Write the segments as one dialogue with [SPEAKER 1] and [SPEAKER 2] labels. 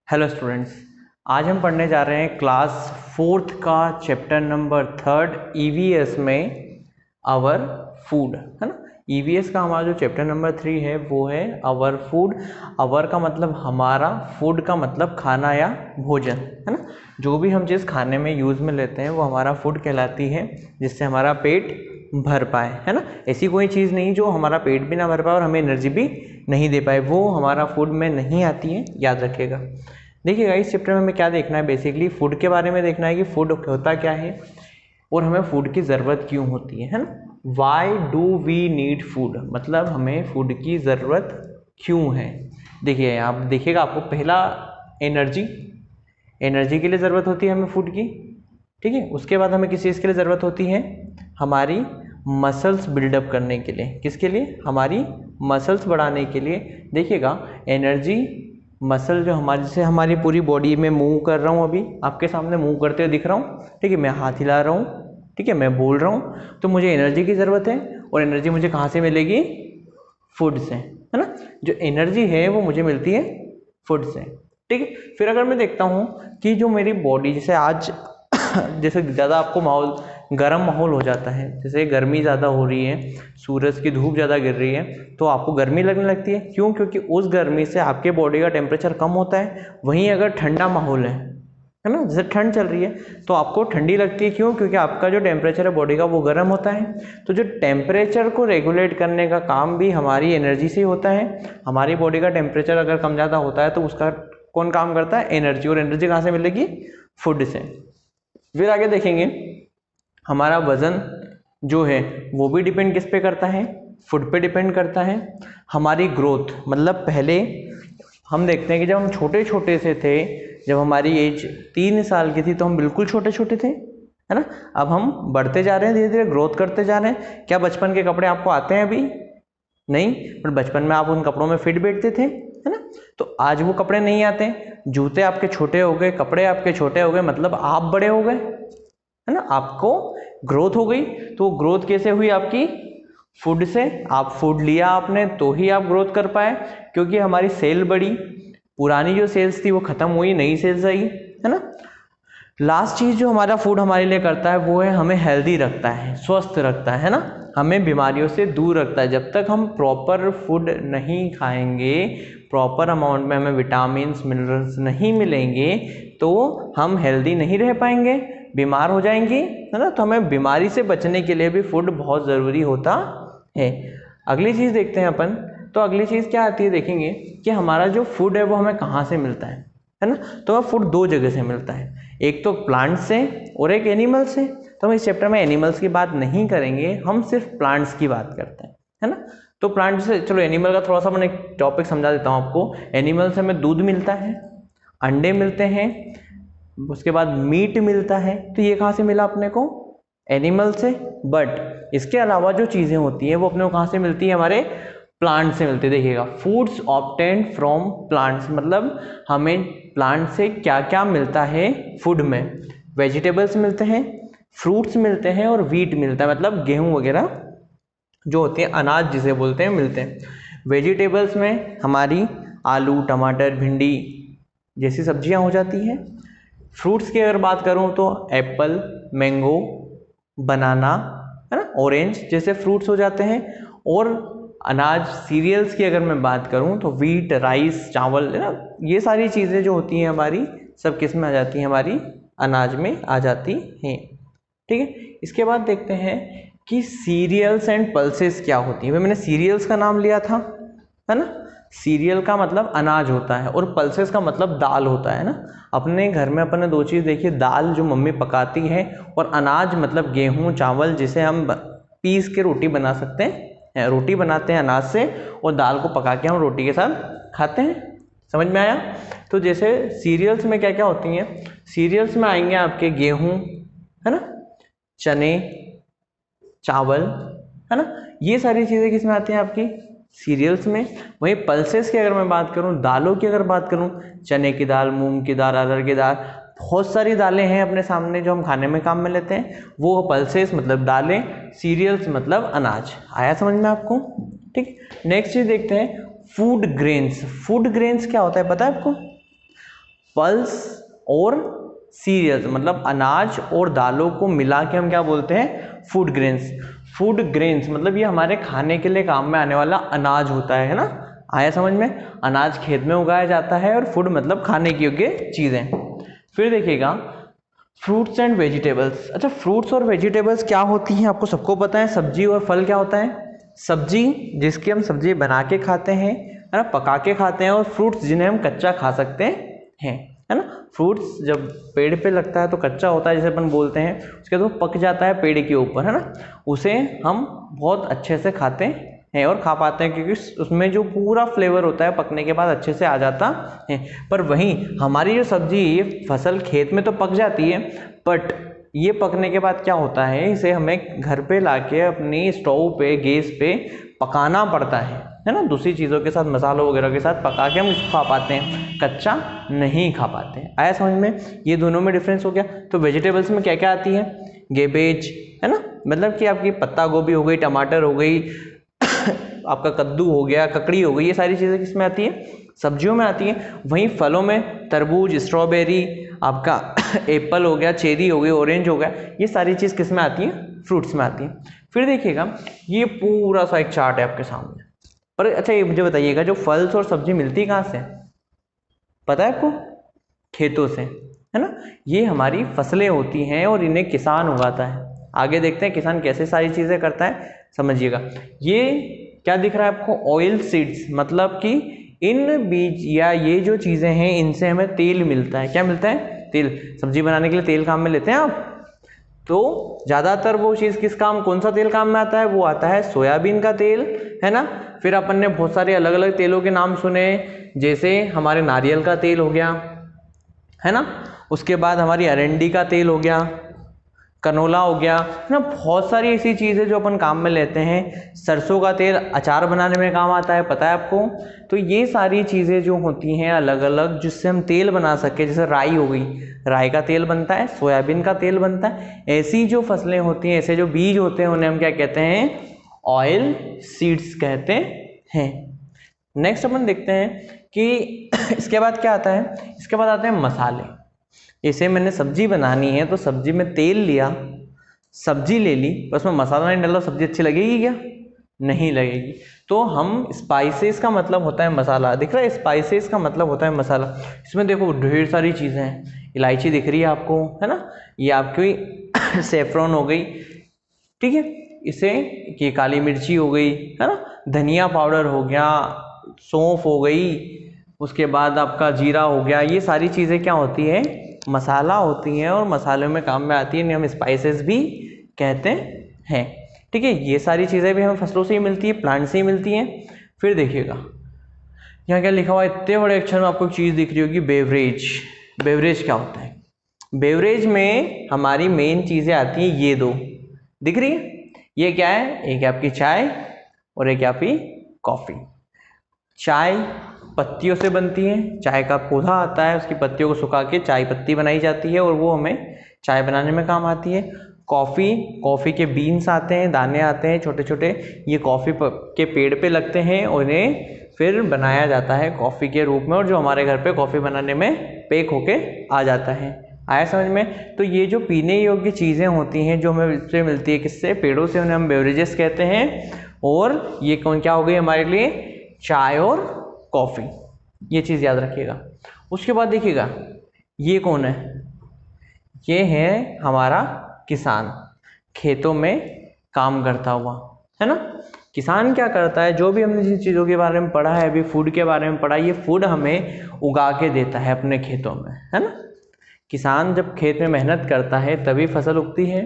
[SPEAKER 1] Hello students, आज हम पढ़ने जा रहे हैं क्लास फोर्थ का चैप्टर नंबर 3 ईवीएस में आवर फूड, है ना। ईवीएस का हमारा जो चैप्टर नंबर 3 है वो है आवर फूड। आवर का मतलब हमारा, फूड का मतलब खाना या भोजन, है ना। जो भी हम जिस खाने में यूज़ में लेते हैं वो हमारा फूड कहलाती है, जिससे हमारा पेट भर पाए, है ना। ऐसी कोई चीज़ नहीं जो हमारा पेट भी ना भर पाए और हमें एनर्जी भी नहीं दे पाए, वो हमारा फूड में नहीं आती है, याद रखिएगा। देखिएगा इस चैप्टर में हमें क्या देखना है, बेसिकली फूड के बारे में देखना है कि फूड होता क्या है और हमें फूड की ज़रूरत क्यों होती है ना। Why do we need food, मतलब हमें फूड की ज़रूरत क्यों है। देखिए आप देखिएगा, आपको पहला एनर्जी के लिए ज़रूरत होती है हमें फूड की, ठीक है। उसके बाद हमें किस चीज़ के लिए ज़रूरत होती है, हमारी मसल्स बिल्डअप करने के लिए। किसके लिए, हमारी मसल्स बढ़ाने के लिए। देखिएगा एनर्जी मसल जो हमारी, जैसे हमारी पूरी बॉडी में मूव कर रहा हूँ, अभी आपके सामने मूव करते हुए दिख रहा हूँ, ठीक है। मैं हाथ हिला रहा हूँ, ठीक है, मैं बोल रहा हूँ, तो मुझे एनर्जी की ज़रूरत है। और एनर्जी मुझे कहाँ से मिलेगी, फूड से, है ना। जो एनर्जी है वो मुझे मिलती है फूड से, ठीक है। फिर अगर मैं देखता हूँ कि जो मेरी बॉडी, जैसे आज जैसे ज़्यादा आपको माहौल, गर्म माहौल हो जाता है, जैसे गर्मी ज़्यादा हो रही है, सूरज की धूप ज़्यादा गिर रही है, तो आपको गर्मी लगने लगती है। क्यों? क्योंकि उस गर्मी से आपके बॉडी का टेम्परेचर कम होता है। वहीं अगर ठंडा माहौल है ना, जैसे ठंड चल रही है तो आपको ठंडी लगती है। क्यों? क्योंकि आपका जो टेम्परेचर है बॉडी का वो गर्म होता है। तो जो टेम्परेचर को रेगुलेट करने का काम भी हमारी एनर्जी से ही होता है। हमारी बॉडी का टेम्परेचर अगर कम ज़्यादा होता है तो उसका कौन काम करता है, एनर्जी। और एनर्जी कहाँ से मिलेगी, फूड से। फिर आगे देखेंगे हमारा वजन जो है वो भी डिपेंड किस पे करता है, फूड पे डिपेंड करता है। हमारी ग्रोथ, मतलब पहले हम देखते हैं कि जब हम छोटे छोटे से थे, जब हमारी एज 3 साल की थी तो हम बिल्कुल छोटे छोटे थे, है ना। अब हम बढ़ते जा रहे हैं, धीरे धीरे ग्रोथ करते जा रहे हैं। क्या बचपन के कपड़े आपको आते हैं अभी? नहीं, पर बचपन में आप उन कपड़ों में फिट बैठते थे, है ना। तो आज वो कपड़े नहीं आते, जूते आपके छोटे हो गए, कपड़े आपके छोटे हो गए, मतलब आप बड़े हो गए, है ना। आपको ग्रोथ हो गई। तो ग्रोथ कैसे हुई आपकी, फूड से। आप फूड लिया आपने तो ही आप ग्रोथ कर पाए, क्योंकि हमारी सेल बढ़ी, पुरानी जो सेल्स थी वो खत्म हुई, नई सेल्स आई, है ना। लास्ट चीज जो हमारा फूड हमारे लिए करता है वो है हमें हेल्दी रखता है, स्वस्थ रखता है ना, हमें बीमारियों से दूर रखता है। जब तक हम प्रॉपर फूड नहीं खाएंगे, प्रॉपर अमाउंट में हमें विटामिन्स मिनरल्स नहीं मिलेंगे, तो हम हेल्दी नहीं रह पाएंगे, बीमार हो जाएंगे, है ना। तो हमें बीमारी से बचने के लिए भी फूड बहुत ज़रूरी होता है। अगली चीज़ देखते हैं अपन, तो अगली चीज़ क्या आती है, देखेंगे कि हमारा जो फूड है वो हमें कहाँ से मिलता है ना। तो हमें फूड 2 जगह से मिलता है, एक तो प्लांट से और एक एनिमल से। तो हम इस चैप्टर में एनिमल्स की बात नहीं करेंगे, हम सिर्फ प्लांट्स की बात करते हैं, है ना। तो प्लांट से, चलो एनिमल का थोड़ा सा मैं एक टॉपिक समझा देता हूँ आपको। एनिमल से हमें दूध मिलता है, अंडे मिलते हैं, उसके बाद मीट मिलता है। तो ये कहाँ से मिला अपने को, एनिमल से। बट इसके अलावा जो चीज़ें होती हैं वो अपने को कहाँ से मिलती है, हमारे प्लांट से मिलती है। देखिएगा, फूड्स ऑब्टेन्ड फ्रॉम प्लांट्स, मतलब हमें प्लांट से क्या क्या मिलता है फूड में। वेजिटेबल्स मिलते हैं, फ्रूट्स मिलते हैं और व्हीट मिलता है, मतलब गेहूं वगैरह जो होते हैं, अनाज जिसे बोलते हैं, मिलते हैं। वेजिटेबल्स में हमारी आलू, टमाटर, भिंडी जैसी सब्जियां हो जाती हैं। फ्रूट्स की अगर बात करूं तो एप्पल, मैंगो, बनाना, है ना, ऑरेंज जैसे फ्रूट्स हो जाते हैं। और अनाज, सीरियल्स की अगर मैं बात करूं तो व्हीट, राइस, चावल, है ना, ये सारी चीज़ें जो होती हैं हमारी, सब किस में आ जाती हैं, हमारी अनाज में आ जाती हैं, ठीक है। इसके बाद देखते हैं कि सीरियल्स एंड पल्सेस क्या होती हैं। मैंने सीरियल्स का नाम लिया था, है ना। सीरियल का मतलब अनाज होता है और पल्सेस का मतलब दाल होता है ना। अपने घर में अपन ने 2 चीज़ देखी, दाल जो मम्मी पकाती है, और अनाज मतलब गेहूं, चावल, जिसे हम पीस के रोटी बना सकते हैं, रोटी बनाते हैं अनाज से, और दाल को पका के हम रोटी के साथ खाते हैं। समझ में आया? तो जैसे सीरियल्स में क्या क्या होती हैं, सीरियल्स में आएंगे आपके गेहूं, है ना, चने, चावल, है ना, ये सारी चीज़ें किस में आती हैं, आपकी सीरियल्स में। वहीं पल्सेस की अगर मैं बात करूं, दालों की अगर बात करूं, चने की दाल, मूंग की दाल, अरहर की दाल, बहुत सारी दालें हैं अपने सामने जो हम खाने में काम में लेते हैं, वो पल्सेस मतलब दालें, सीरियल्स मतलब अनाज। आया समझ में आपको? ठीक। नेक्स्ट चीज देखते हैं, फूड ग्रेन्स। फूड ग्रेन्स क्या होता है पता है आपको? पल्स और सीरियल्स मतलब अनाज और दालों को मिला के हम क्या बोलते हैं, फूड ग्रेन्स। फूड ग्रेन्स मतलब ये हमारे खाने के लिए काम में आने वाला अनाज होता है ना, आया समझ में। अनाज खेत में उगाया जाता है और फूड मतलब खाने की योग्य चीज़ें। फिर देखिएगा फ्रूट्स एंड वेजिटेबल्स। अच्छा, फ्रूट्स और वेजिटेबल्स क्या होती हैं आपको सबको पता है। सब्जी और फल क्या होता है, सब्जी जिसकी हम सब्जी बना के खाते हैं, है ना, पका के खाते हैं, और फ्रूट्स जिन्हें हम कच्चा खा सकते हैं, है ना। फ्रूट्स जब पेड़ पे लगता है तो कच्चा होता है जैसे अपन बोलते हैं, उसके बाद वो पक जाता है पेड़ के ऊपर, है ना, उसे हम बहुत अच्छे से खाते हैं और खा पाते हैं क्योंकि उसमें जो पूरा फ्लेवर होता है पकने के बाद अच्छे से आ जाता है। पर वहीं हमारी जो सब्जी ये फसल खेत में तो पक जाती है, बट ये पकने के बाद क्या होता है, इसे हमें घर पे लाके अपनी स्टोव पे गैस पे पकाना पड़ता है ना, दूसरी चीज़ों के साथ मसालों वगैरह के साथ पका के हम इसको खा पाते हैं, कच्चा नहीं खा पाते हैं। आया समझ में, ये दोनों में डिफरेंस हो गया। तो वेजिटेबल्स में क्या क्या आती है, गेबेज, है ना, मतलब कि आपकी पत्ता गोभी हो गई, टमाटर हो गई आपका कद्दू हो गया, ककड़ी हो गई, ये सारी चीज़ें किस में आती है, सब्जियों में आती है। वहीं फलों में तरबूज, स्ट्रॉबेरी, आपका एप्पल हो गया, चेरी हो गई, ऑरेंज हो गया, ये सारी चीज़ किस में आती है, फ्रूट्स में आती है। फिर देखिएगा ये पूरा सा एक चार्ट है आपके सामने। पर अच्छा ये मुझे बताइएगा, जो फल्स और सब्जी मिलती कहाँ से, पता है आपको, खेतों से, है ना। ये हमारी फसलें होती हैं और इन्हें किसान उगाता है। आगे देखते हैं किसान कैसे सारी चीज़ें करता है, समझिएगा। ये क्या दिख रहा है आपको, ऑयल सीड्स, मतलब कि इन बीज या ये जो चीज़ें हैं इनसे हमें तेल मिलता है। क्या मिलता है, तेल। सब्जी बनाने के लिए तेल काम में लेते हैं आप, तो ज़्यादातर वो चीज़ किस काम, कौन सा तेल काम में आता है, वो आता है सोयाबीन का तेल, है ना। फिर अपन ने बहुत सारे अलग अलग तेलों के नाम सुने, जैसे हमारे नारियल का तेल हो गया, है ना, उसके बाद हमारी अरंडी का तेल हो गया, कनोला हो गया, है ना, बहुत सारी ऐसी चीज़ें जो अपन काम में लेते हैं। सरसों का तेल अचार बनाने में काम आता है, पता है आपको। तो ये सारी चीज़ें जो होती हैं अलग अलग, जिससे हम तेल बना सके, जैसे राई हो गई, राई का तेल बनता है, सोयाबीन का तेल बनता है। ऐसी जो फसलें होती हैं, ऐसे जो बीज होते हैं, उन्हें हम क्या कहते हैं, ऑयल सीड्स कहते हैं। नेक्स्ट अपन देखते हैं कि इसके बाद क्या आता है, इसके बाद आते हैं मसाले। जैसे मैंने सब्जी बनानी है तो सब्जी में तेल लिया, सब्जी ले ली, बस में मसाला नहीं डाला, सब्जी अच्छी लगेगी क्या, नहीं लगेगी। तो हम स्पाइसेस का मतलब होता है मसाला, दिख रहा है, स्पाइसेस का मतलब होता है मसाला। इसमें देखो ढेर सारी चीज़ें हैं, इलायची दिख रही है आपको, है ना, ये आपकी सेफ्रॉन हो गई, ठीक है, इसे ये काली मिर्ची हो गई, है ना, धनिया पाउडर हो गया, सौंफ हो गई, उसके बाद आपका जीरा हो गया। ये सारी चीज़ें क्या होती है, मसाला होती हैं और मसालों में काम में आती है, हम स्पाइसेस भी कहते हैं, ठीक है। ये सारी चीज़ें भी हमें फसलों से ही मिलती है, प्लांट से ही मिलती हैं। फिर देखिएगा यहाँ क्या लिखा हुआ है, इतने बड़े अक्षर में आपको चीज़ दिख रही होगी, बेवरेज। बेवरेज क्या होता है, बेवरेज में हमारी मेन चीज़ें आती हैं, ये दो दिख रही है, ये क्या है, एक आपकी चाय और एक आपकी कॉफ़ी। चाय पत्तियों से बनती है, चाय का पौधा आता है, उसकी पत्तियों को सुखा के चाय पत्ती बनाई जाती है और वो हमें चाय बनाने में काम आती है। कॉफ़ी के बीन्स आते हैं, दाने आते हैं छोटे छोटे, ये कॉफ़ी के पेड़ पे लगते हैं और इन्हें फिर बनाया जाता है कॉफ़ी के रूप में, और जो हमारे घर पे कॉफ़ी बनाने में पैक होके आ जाता है। आया समझ में। तो ये जो पीने योग्य चीज़ें होती हैं जो हमें इससे मिलती है, किससे, पेड़ों से, उन्हें हम बेवरेजेस कहते हैं। और ये कौन क्या हो गई हमारे लिए, चाय और कॉफ़ी, ये चीज़ याद रखिएगा। उसके बाद देखिएगा ये कौन है, ये है हमारा किसान, खेतों में काम करता हुआ, है ना। किसान क्या करता है, जो भी हमने जिन चीज़ों के बारे में पढ़ा है, अभी फूड के बारे में पढ़ा, ये फूड हमें उगा के देता है अपने खेतों में, है ना। किसान जब खेत में मेहनत करता है तभी फसल उगती है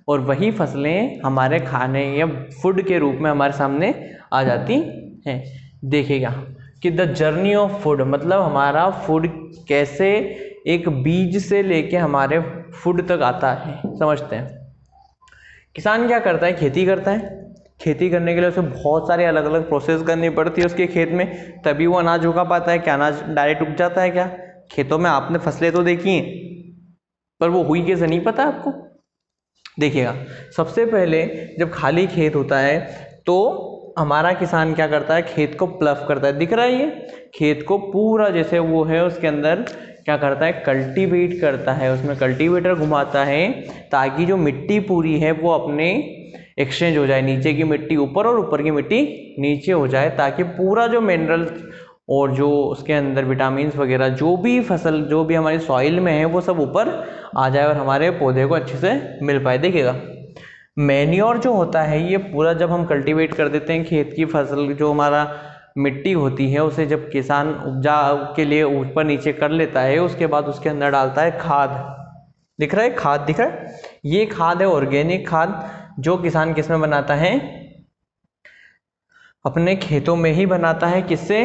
[SPEAKER 1] और वही फसलें हमारे खाने या फूड के रूप में हमारे सामने आ जाती हैं। देखिएगा कि द जर्नी ऑफ फूड, मतलब हमारा फूड कैसे एक बीज से लेके हमारे फूड तक आता है, समझते हैं। किसान क्या करता है, खेती करता है। खेती करने के लिए उसे बहुत सारे अलग अलग प्रोसेस करनी पड़ती है उसके खेत में, तभी वो अनाज उगा पाता है। क्या अनाज डायरेक्ट उग जाता है क्या, खेतों में आपने फसलें तो देखी हैं पर वो हुई कैसे नहीं पता आपको। देखिएगा सबसे पहले जब खाली खेत होता है तो हमारा किसान क्या करता है, खेत को प्लफ करता है। दिख रहा है ये खेत को पूरा, जैसे वो है उसके अंदर क्या करता है, कल्टीवेट करता है, उसमें कल्टीवेटर घुमाता है ताकि जो मिट्टी पूरी है वो अपने एक्सचेंज हो जाए, नीचे की मिट्टी ऊपर और ऊपर की मिट्टी नीचे हो जाए, ताकि पूरा जो मिनरल्स और जो उसके अंदर विटामिन्स वगैरह जो भी फसल जो भी हमारी सॉइल में है वो सब ऊपर आ जाए और हमारे पौधे को अच्छे से मिल पाए। देखिएगा मैन्योर जो होता है ये पूरा जब हम कल्टीवेट कर देते हैं खेत की फसल, जो हमारा मिट्टी होती है उसे जब किसान उपजा के लिए ऊपर नीचे कर लेता है, उसके बाद उसके अंदर डालता है खाद। दिख रहा है खाद, दिख रहा है, ये खाद है ऑर्गेनिक खाद, जो किसान किस में बनाता है, अपने खेतों में ही बनाता है। किससे,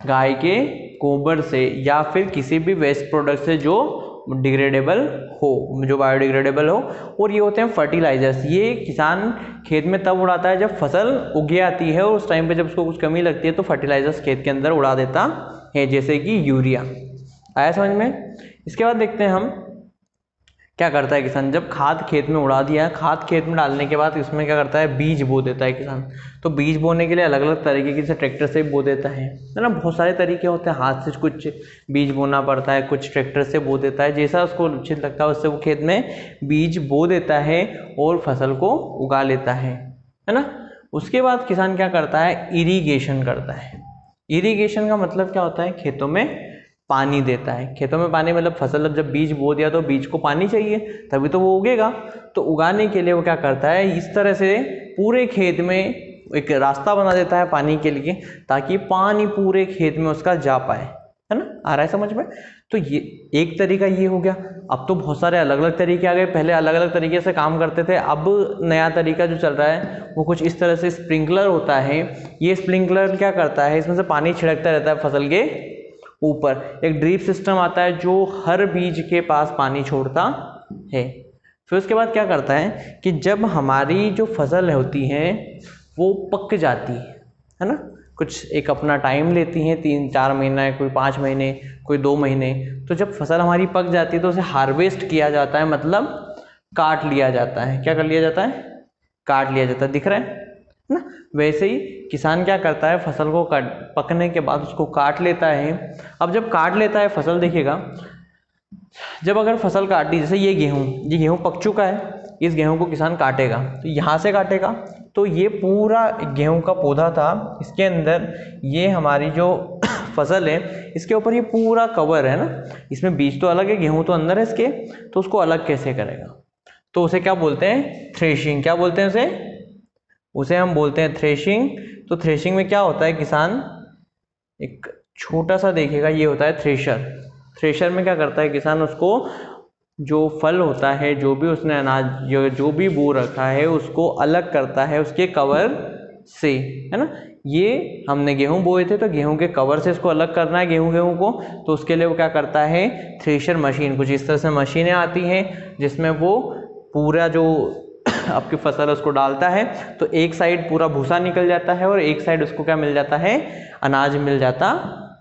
[SPEAKER 1] गाय के गोबर से या फिर किसी भी वेस्ट प्रोडक्ट से जो डिग्रेडेबल हो, जो बायोडिग्रेडेबल हो। और ये होते हैं फर्टिलाइजर्स, ये किसान खेत में तब उड़ाता है जब फसल उगे आती है और उस टाइम पे जब उसको कुछ कमी लगती है तो फर्टिलाइजर्स खेत के अंदर उड़ा देता है, जैसे कि यूरिया। आया समझ में। इसके बाद देखते हैं हम क्या करता है किसान, जब खाद खेत में उड़ा दिया, खाद खेत में डालने के बाद इसमें क्या करता है, बीज बो देता है किसान। तो बीज बोने के लिए अलग अलग तरीके की, जैसे ट्रैक्टर से बो देता है ना, बहुत सारे तरीके होते हैं, हाथ से कुछ बीज बोना पड़ता है, कुछ ट्रैक्टर से बो देता है, जैसा उसको उचित लगता है उससे वो खेत में बीज बो देता है और फसल को उगा लेता है ना। उसके बाद किसान क्या करता है, इरीगेशन करता है। इरीगेशन का मतलब क्या होता है, खेतों में पानी देता है। खेतों में पानी मतलब फसल जब बीज बो दिया तो बीज को पानी चाहिए तभी तो वो उगेगा। तो उगाने के लिए वो क्या करता है, इस तरह से पूरे खेत में एक रास्ता बना देता है पानी के लिए, ताकि पानी पूरे खेत में उसका जा पाए, है ना। आ रहा है समझ में। तो ये एक तरीका ये हो गया। अब तो बहुत सारे अलग अलग तरीके आ गए, पहले अलग अलग तरीके से काम करते थे, अब नया तरीका जो चल रहा है वो कुछ इस तरह से स्प्रिंकलर होता है। ये स्प्रिंकलर क्या करता है, इसमें से पानी छिड़कता रहता है फसल के ऊपर। एक ड्रिप सिस्टम आता है जो हर बीज के पास पानी छोड़ता है। फिर उसके बाद क्या करता है कि जब हमारी जो फसल होती है वो पक जाती है ना, कुछ एक अपना टाइम लेती हैं, 3-4 महीना, कोई 5 महीने, कोई 2 महीने। तो जब फसल हमारी पक जाती है तो उसे हार्वेस्ट किया जाता है, मतलब काट लिया जाता है। क्या कर लिया जाता है, काट लिया जाता है। दिख रहा है ना। वैसे ही किसान क्या करता है, फसल को पकने के बाद उसको काट लेता है। अब जब काट लेता है फसल, देखिएगा जब अगर फसल काटी, जैसे ये गेहूं पक चुका है, इस गेहूं को किसान काटेगा तो यहाँ से काटेगा, तो ये पूरा गेहूं का पौधा था, इसके अंदर ये हमारी जो फसल है इसके ऊपर ये पूरा कवर है ना, इसमें बीज तो अलग है, गेहूं तो अंदर है इसके, तो उसको अलग कैसे करेगा, तो उसे क्या बोलते हैं, थ्रेशिंग। क्या बोलते हैं उसे हम बोलते हैं थ्रेशिंग। तो थ्रेशिंग में क्या होता है, किसान एक छोटा सा देखिएगा, ये होता है थ्रेशर। थ्रेशर में क्या करता है किसान, उसको जो फल होता है, जो भी उसने अनाज जो भी बो रखा है उसको अलग करता है उसके कवर से, है ना। ये हमने गेहूं बोए थे तो गेहूं के कवर से इसको अलग करना है गेहूं को, तो उसके लिए वो क्या करता है, थ्रेशर मशीन, कुछ इस तरह से मशीनें आती हैं जिसमें वो पूरा जो आपकी फसल है उसको डालता है, तो एक साइड पूरा भूसा निकल जाता है और एक साइड उसको क्या मिल जाता है, अनाज मिल जाता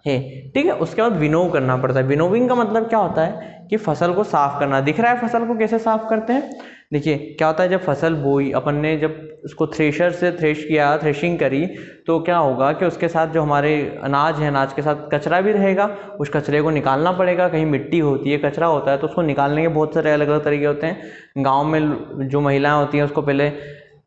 [SPEAKER 1] है। ठीक है। उसके बाद विनोव करना पड़ता है। विनोविंग का मतलब क्या होता है कि फसल को साफ करना। दिख रहा है फसल को कैसे साफ करते हैं, देखिए क्या होता है, जब फसल बोई अपन ने, जब उसको थ्रेशर से थ्रेश किया, थ्रेशिंग करी, तो क्या होगा कि उसके साथ जो हमारे अनाज है, अनाज के साथ कचरा भी रहेगा, उस कचरे को निकालना पड़ेगा। कहीं मिट्टी होती है, कचरा होता है, तो उसको निकालने के बहुत सारे अलग अलग तरीके होते हैं। गाँव में जो महिलाएं होती हैं उसको पहले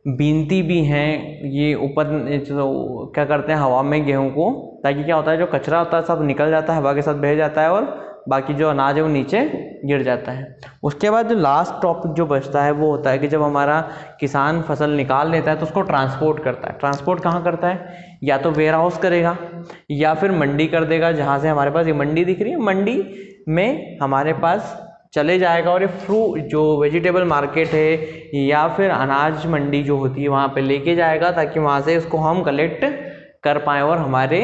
[SPEAKER 1] बीनती भी हैं, ये ऊपर तो क्या करते हैं हवा में गेहूं को, ताकि क्या होता है जो कचरा होता है सब निकल जाता है, हवा के साथ बह जाता है और बाकी जो अनाज है वो नीचे गिर जाता है। उसके बाद जो लास्ट टॉपिक जो बचता है वो होता है कि जब हमारा किसान फसल निकाल लेता है तो उसको ट्रांसपोर्ट करता है। ट्रांसपोर्ट कहाँ करता है, या तो वेयर हाउस करेगा या फिर मंडी कर देगा, जहाँ से हमारे पास ये मंडी दिख रही है, मंडी में हमारे पास चले जाएगा और ये फ्रूट जो वेजिटेबल मार्केट है या फिर अनाज मंडी जो होती है वहाँ पे लेके जाएगा, ताकि वहाँ से इसको हम कलेक्ट कर पाएँ और हमारे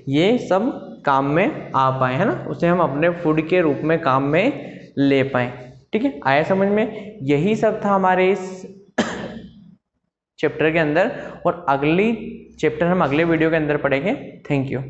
[SPEAKER 1] ये सब काम में आ पाए, है ना, उसे हम अपने फूड के रूप में काम में ले पाएँ। ठीक है, आया समझ में। यही सब था हमारे इस चैप्टर के अंदर, और अगली चैप्टर हम अगले वीडियो के अंदर पढ़ेंगे। Thank you.